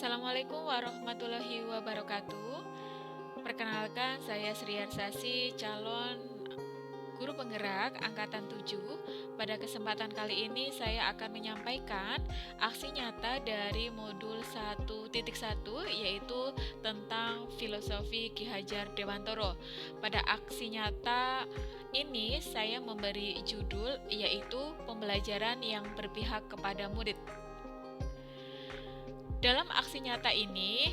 Assalamualaikum warahmatullahi wabarakatuh. Perkenalkan, saya Sri Arsasi, calon guru penggerak angkatan 7. Pada kesempatan kali ini saya akan menyampaikan aksi nyata dari modul 1.1, yaitu tentang filosofi Ki Hajar Dewantoro. Pada aksi nyata ini saya memberi judul yaitu pembelajaran yang berpihak kepada murid. Dalam aksi nyata ini,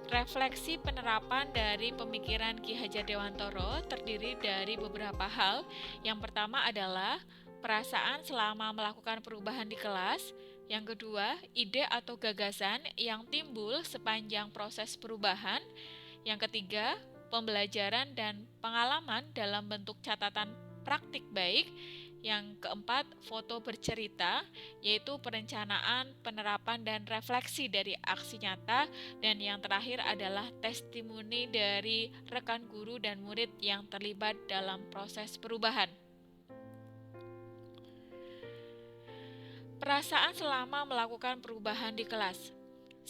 refleksi penerapan dari pemikiran Ki Hajar Dewantoro terdiri dari beberapa hal. Yang pertama adalah perasaan selama melakukan perubahan di kelas. Yang kedua, ide atau gagasan yang timbul sepanjang proses perubahan. Yang ketiga, pembelajaran dan pengalaman dalam bentuk catatan praktik baik. Yang keempat, foto bercerita, yaitu perencanaan, penerapan, dan refleksi dari aksi nyata. Dan yang terakhir adalah testimoni dari rekan guru dan murid yang terlibat dalam proses perubahan. Perasaan selama melakukan perubahan di kelas.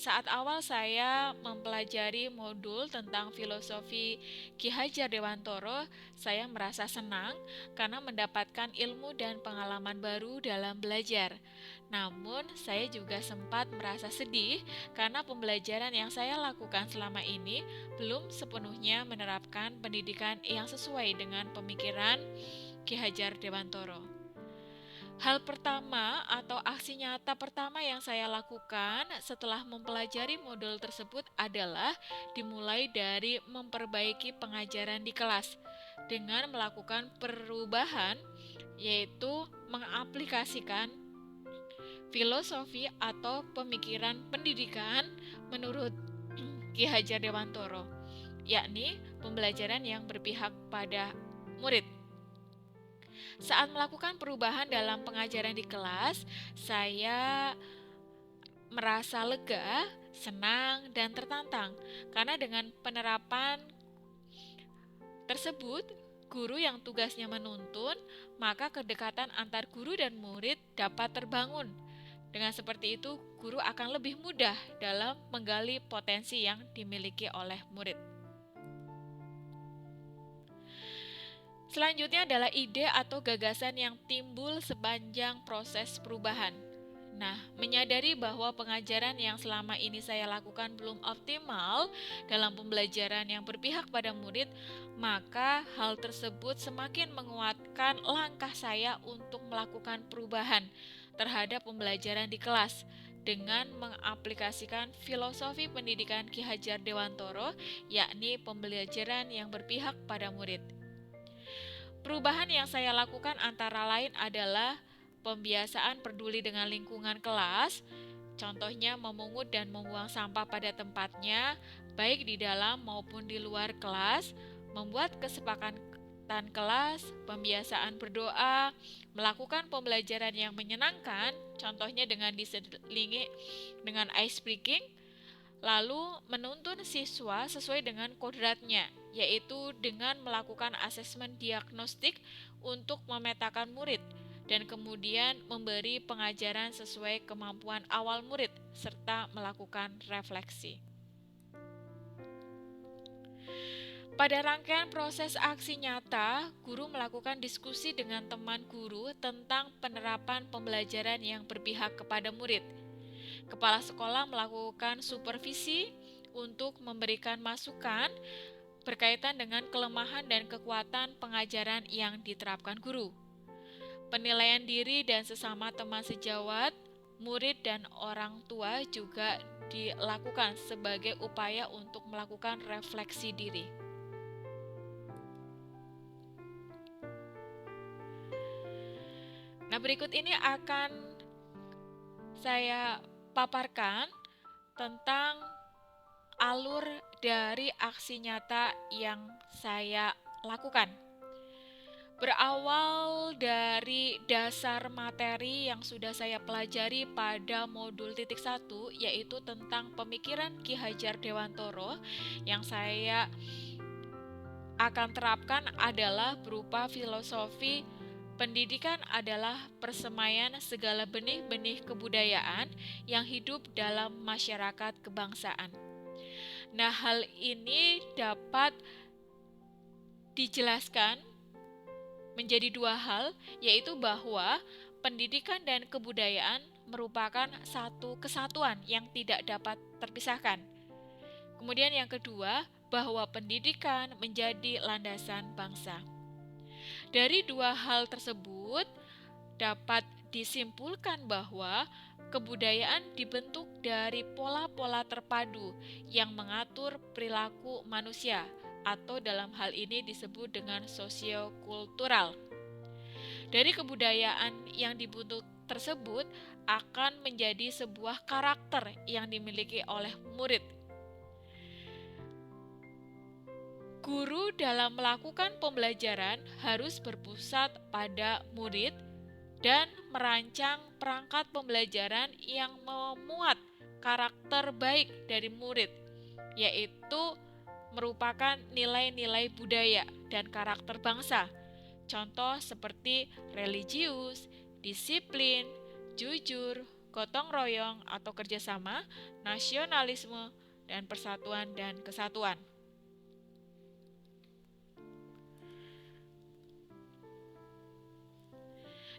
Saat awal saya mempelajari modul tentang filosofi Ki Hajar Dewantoro, saya merasa senang karena mendapatkan ilmu dan pengalaman baru dalam belajar. Namun, saya juga sempat merasa sedih karena pembelajaran yang saya lakukan selama ini belum sepenuhnya menerapkan pendidikan yang sesuai dengan pemikiran Ki Hajar Dewantoro. Hal pertama atau aksi nyata pertama yang saya lakukan setelah mempelajari modul tersebut adalah dimulai dari memperbaiki pengajaran di kelas dengan melakukan perubahan, yaitu mengaplikasikan filosofi atau pemikiran pendidikan menurut Ki Hajar Dewantoro, yakni pembelajaran yang berpihak pada murid. Saat melakukan perubahan dalam pengajaran di kelas, saya merasa lega, senang, dan tertantang. Karena dengan penerapan tersebut, guru yang tugasnya menuntun, maka kedekatan antar guru dan murid dapat terbangun. Dengan seperti itu, guru akan lebih mudah dalam menggali potensi yang dimiliki oleh murid. Selanjutnya adalah ide atau gagasan yang timbul sepanjang proses perubahan. Nah, menyadari bahwa pengajaran yang selama ini saya lakukan belum optimal dalam pembelajaran yang berpihak pada murid, maka hal tersebut semakin menguatkan langkah saya untuk melakukan perubahan terhadap pembelajaran di kelas dengan mengaplikasikan filosofi pendidikan Ki Hajar Dewantoro, yakni pembelajaran yang berpihak pada murid. Perubahan yang saya lakukan antara lain adalah pembiasaan peduli dengan lingkungan kelas, contohnya memungut dan membuang sampah pada tempatnya, baik di dalam maupun di luar kelas, membuat kesepakatan kelas, pembiasaan berdoa, melakukan pembelajaran yang menyenangkan, contohnya dengan diselingi dengan ice breaking, lalu menuntun siswa sesuai dengan kodratnya, yaitu dengan melakukan asesmen diagnostik untuk memetakan murid, dan kemudian memberi pengajaran sesuai kemampuan awal murid, serta melakukan refleksi. Pada rangkaian proses aksi nyata, guru melakukan diskusi dengan teman guru tentang penerapan pembelajaran yang berpihak kepada murid. Kepala sekolah melakukan supervisi untuk memberikan masukan berkaitan dengan kelemahan dan kekuatan pengajaran yang diterapkan guru. Penilaian diri dan sesama teman sejawat, murid dan orang tua juga dilakukan sebagai upaya untuk melakukan refleksi diri. Nah, berikut ini akan saya paparkan tentang alur dari aksi nyata yang saya lakukan. Berawal dari dasar materi yang sudah saya pelajari pada modul 1, yaitu tentang pemikiran Ki Hajar Dewantoro, yang saya akan terapkan adalah berupa filosofi Pendidikan adalah persemaian segala benih-benih kebudayaan yang hidup dalam masyarakat kebangsaan. Nah, hal ini dapat dijelaskan menjadi dua hal, yaitu bahwa pendidikan dan kebudayaan merupakan satu kesatuan yang tidak dapat terpisahkan. Kemudian yang kedua, bahwa pendidikan menjadi landasan bangsa. Dari dua hal tersebut, dapat disimpulkan bahwa kebudayaan dibentuk dari pola-pola terpadu yang mengatur perilaku manusia, atau dalam hal ini disebut dengan sosiokultural. Dari kebudayaan yang dibentuk tersebut akan menjadi sebuah karakter yang dimiliki oleh murid. Guru dalam melakukan pembelajaran harus berpusat pada murid dan merancang perangkat pembelajaran yang memuat karakter baik dari murid, yaitu merupakan nilai-nilai budaya dan karakter bangsa. Contoh seperti religius, disiplin, jujur, gotong royong atau kerjasama, nasionalisme, dan persatuan dan kesatuan.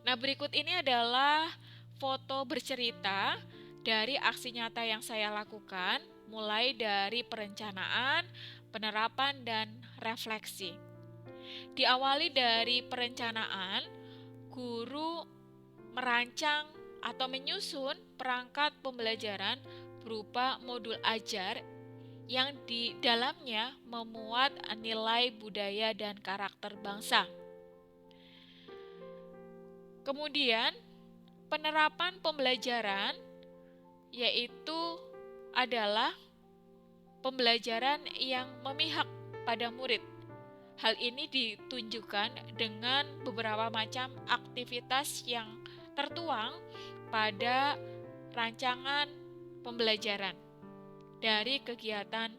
Nah, berikut ini adalah foto bercerita dari aksi nyata yang saya lakukan, mulai dari perencanaan, penerapan, dan refleksi. Diawali dari perencanaan, guru merancang atau menyusun perangkat pembelajaran berupa modul ajar yang di dalamnya memuat nilai budaya dan karakter bangsa. Kemudian, penerapan pembelajaran yaitu adalah pembelajaran yang memihak pada murid. Hal ini ditunjukkan dengan beberapa macam aktivitas yang tertuang pada rancangan pembelajaran. Dari kegiatan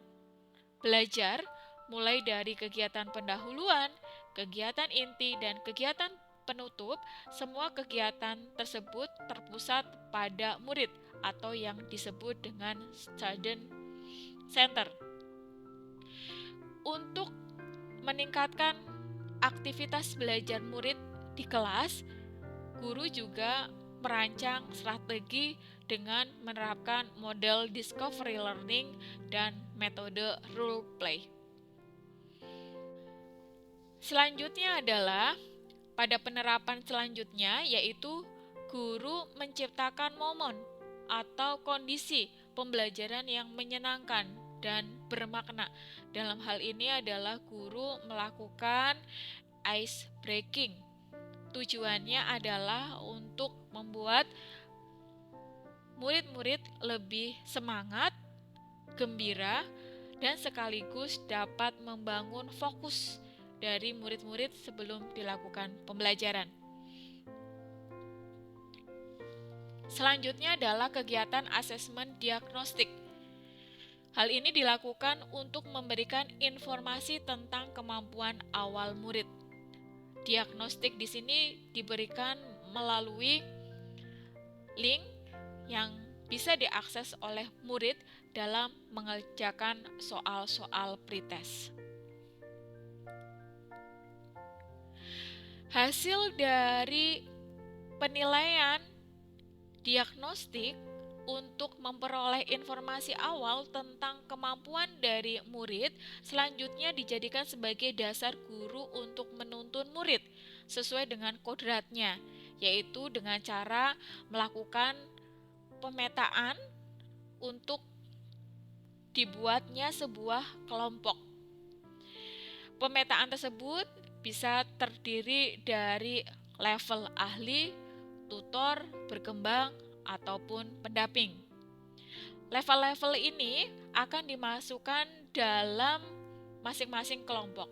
belajar, mulai dari kegiatan pendahuluan, kegiatan inti, dan kegiatan penutup, semua kegiatan tersebut terpusat pada murid atau yang disebut dengan student center. Untuk meningkatkan aktivitas belajar murid di kelas, guru juga merancang strategi dengan menerapkan model discovery learning dan metode role play. Selanjutnya adalah pada penerapan selanjutnya, yaitu guru menciptakan momen atau kondisi pembelajaran yang menyenangkan dan bermakna. Dalam hal ini adalah guru melakukan ice breaking. Tujuannya adalah untuk membuat murid-murid lebih semangat, gembira, dan sekaligus dapat membangun fokus dari murid-murid sebelum dilakukan pembelajaran. Selanjutnya adalah kegiatan asesmen diagnostik. Hal ini dilakukan untuk memberikan informasi tentang kemampuan awal murid. Diagnostik di sini diberikan melalui link yang bisa diakses oleh murid dalam mengerjakan soal-soal pretest. Hasil dari penilaian diagnostik untuk memperoleh informasi awal tentang kemampuan dari murid selanjutnya dijadikan sebagai dasar guru untuk menuntun murid sesuai dengan kodratnya, yaitu dengan cara melakukan pemetaan untuk dibuatnya sebuah kelompok. Pemetaan tersebut bisa terdiri dari level ahli, tutor, berkembang, ataupun pendamping. Level-level ini akan dimasukkan dalam masing-masing kelompok,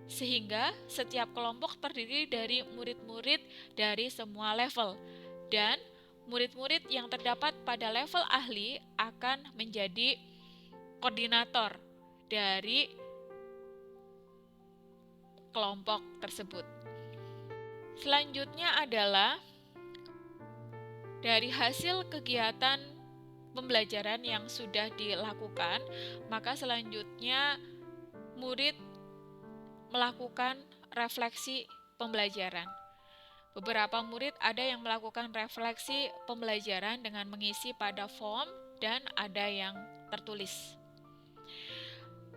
sehingga setiap kelompok terdiri dari murid-murid dari semua level, dan murid-murid yang terdapat pada level ahli akan menjadi koordinator dari kelompok tersebut. Selanjutnya adalah dari hasil kegiatan pembelajaran yang sudah dilakukan, maka selanjutnya murid melakukan refleksi pembelajaran. Beberapa murid ada yang melakukan refleksi pembelajaran dengan mengisi pada form dan ada yang tertulis.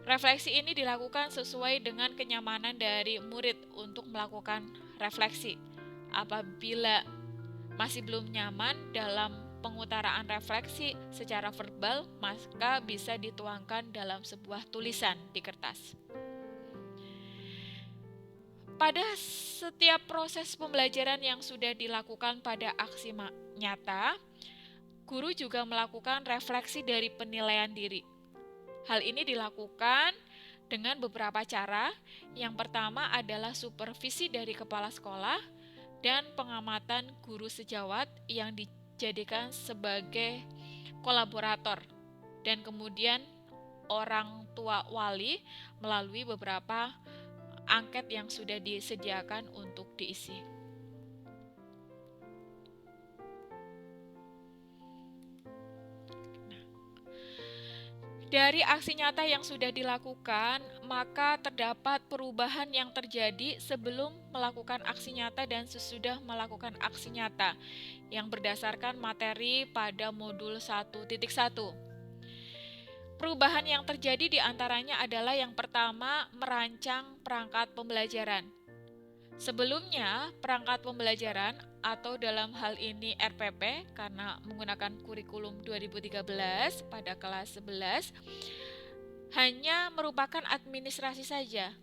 Refleksi ini dilakukan sesuai dengan kenyamanan dari murid untuk melakukan refleksi. Apabila masih belum nyaman dalam pengutaraan refleksi secara verbal, maka bisa dituangkan dalam sebuah tulisan di kertas. Pada setiap proses pembelajaran yang sudah dilakukan pada aksi nyata, guru juga melakukan refleksi dari penilaian diri. Hal ini dilakukan dengan beberapa cara. Yang pertama adalah supervisi dari kepala sekolah dan pengamatan guru sejawat yang dijadikan sebagai kolaborator, dan kemudian orang tua wali melalui beberapa angket yang sudah disediakan untuk diisi. Dari aksi nyata yang sudah dilakukan, maka terdapat perubahan yang terjadi sebelum melakukan aksi nyata dan sesudah melakukan aksi nyata yang berdasarkan materi pada modul 1.1. Perubahan yang terjadi diantaranya adalah yang pertama, merancang perangkat pembelajaran. Sebelumnya, perangkat pembelajaran atau dalam hal ini RPP karena menggunakan kurikulum 2013 pada kelas 11 hanya merupakan administrasi saja.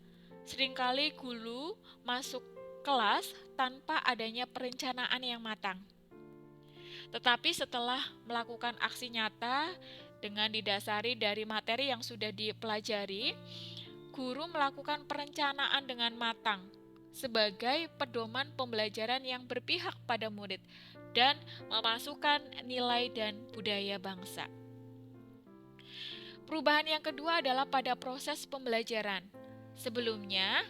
Seringkali guru masuk kelas tanpa adanya perencanaan yang matang. Tetapi setelah melakukan aksi nyata dengan didasari dari materi yang sudah dipelajari, guru melakukan perencanaan dengan matang sebagai pedoman pembelajaran yang berpihak pada murid dan memasukkan nilai dan budaya bangsa. Perubahan yang kedua adalah pada proses pembelajaran. Sebelumnya,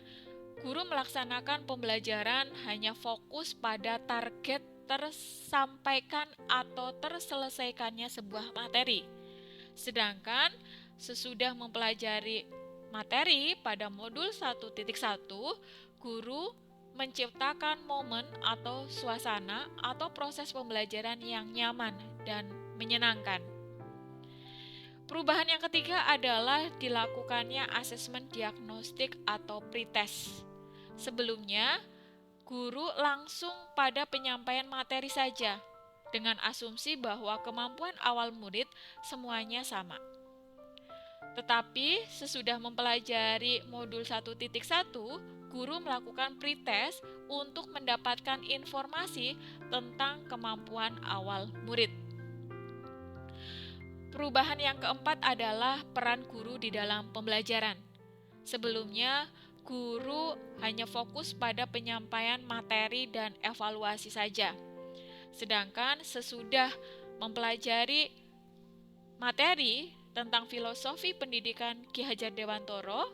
guru melaksanakan pembelajaran hanya fokus pada target tersampaikan atau terselesaikannya sebuah materi. Sedangkan sesudah mempelajari materi pada modul 1.1, guru menciptakan momen atau suasana atau proses pembelajaran yang nyaman dan menyenangkan. Perubahan yang ketiga adalah dilakukannya asesmen diagnostik atau pretest. Sebelumnya, guru langsung pada penyampaian materi saja dengan asumsi bahwa kemampuan awal murid semuanya sama. Tetapi sesudah mempelajari modul 1.1, guru melakukan pretest untuk mendapatkan informasi tentang kemampuan awal murid. Perubahan yang keempat adalah peran guru di dalam pembelajaran. Sebelumnya, guru hanya fokus pada penyampaian materi dan evaluasi saja. Sedangkan sesudah mempelajari materi tentang filosofi pendidikan Ki Hajar Dewantoro,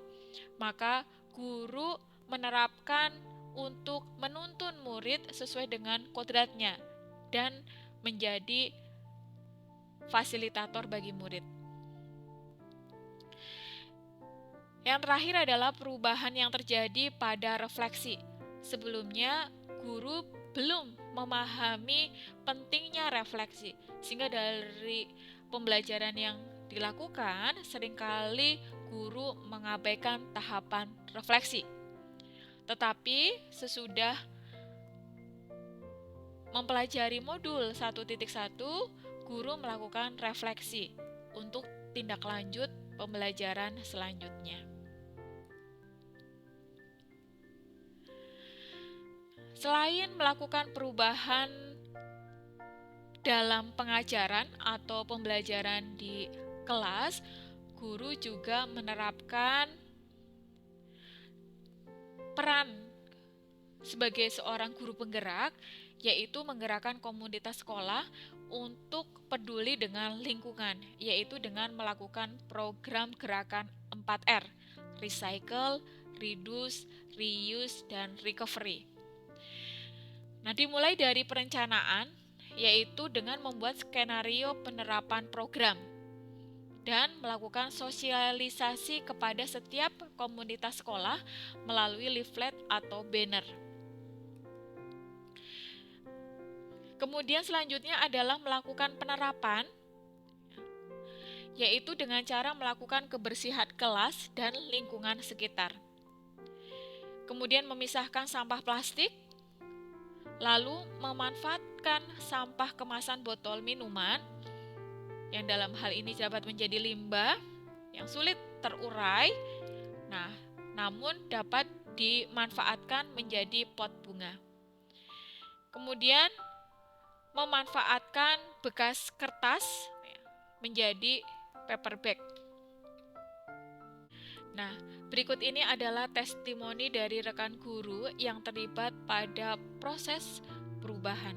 maka guru menerapkan untuk menuntun murid sesuai dengan kodratnya dan menjadi fasilitator bagi murid. Yang terakhir adalah perubahan yang terjadi pada refleksi. Sebelumnya, guru belum memahami pentingnya refleksi, sehingga dari pembelajaran yang dilakukan, seringkali guru mengabaikan tahapan refleksi. Tetapi sesudah mempelajari modul 1.1, guru melakukan refleksi untuk tindak lanjut pembelajaran selanjutnya. Selain melakukan perubahan dalam pengajaran atau pembelajaran di kelas, guru juga menerapkan peran sebagai seorang guru penggerak, yaitu menggerakkan komunitas sekolah untuk peduli dengan lingkungan, yaitu dengan melakukan program gerakan 4R, recycle, reduce, reuse, dan recovery. Nah, dimulai dari perencanaan, yaitu dengan membuat skenario penerapan program dan melakukan sosialisasi kepada setiap komunitas sekolah melalui leaflet atau banner. Kemudian selanjutnya adalah melakukan penerapan, yaitu dengan cara melakukan kebersihan kelas dan lingkungan sekitar. Kemudian memisahkan sampah plastik, lalu memanfaatkan sampah kemasan botol minuman, yang dalam hal ini dapat menjadi limbah yang sulit terurai, namun dapat dimanfaatkan menjadi pot bunga. Kemudian memanfaatkan bekas kertas menjadi paper bag. Nah, berikut ini adalah testimoni dari rekan guru yang terlibat pada proses perubahan.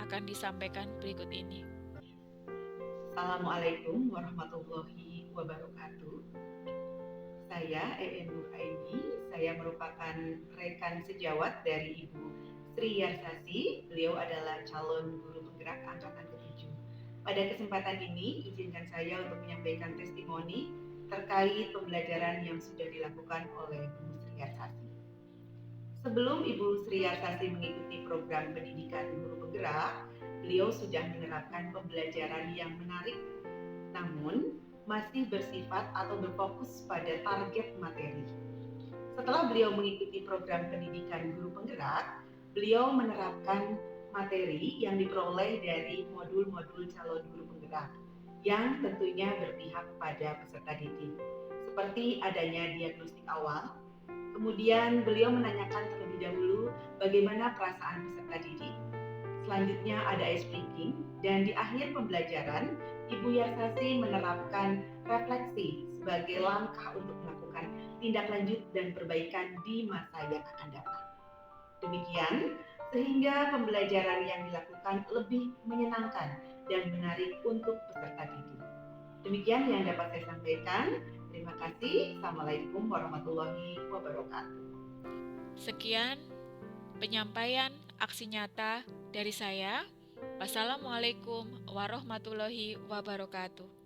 Akan disampaikan berikut ini. Assalamualaikum warahmatullahi wabarakatuh. Saya Nuraini, saya merupakan rekan sejawat dari Ibu Sri Yarsasi. Beliau adalah calon guru penggerak angkatan ke-7. Pada kesempatan ini, izinkan saya untuk menyampaikan testimoni terkait pembelajaran yang sudah dilakukan oleh Ibu Sri Yarsasi. Sebelum Ibu Sri Yarsasi mengikuti program pendidikan guru penggerak, beliau sudah menerapkan pembelajaran yang menarik, namun masih bersifat atau berfokus pada target materi. Setelah beliau mengikuti program pendidikan guru penggerak, beliau menerapkan materi yang diperoleh dari modul-modul calon guru penggerak yang tentunya berpihak pada peserta didik, seperti adanya diagnostik awal. Kemudian beliau menanyakan terlebih dahulu bagaimana perasaan peserta didik. Selanjutnya ada ice breaking, dan di akhir pembelajaran, Ibu Yarsasi menerapkan refleksi sebagai langkah untuk melakukan tindak lanjut dan perbaikan di masa yang akan datang. Demikian, sehingga pembelajaran yang dilakukan lebih menyenangkan dan menarik untuk peserta didik. Demikian yang dapat saya sampaikan. Terima kasih. Assalamualaikum warahmatullahi wabarakatuh. Sekian penyampaian aksi nyata dari saya. Wassalamualaikum warahmatullahi wabarakatuh.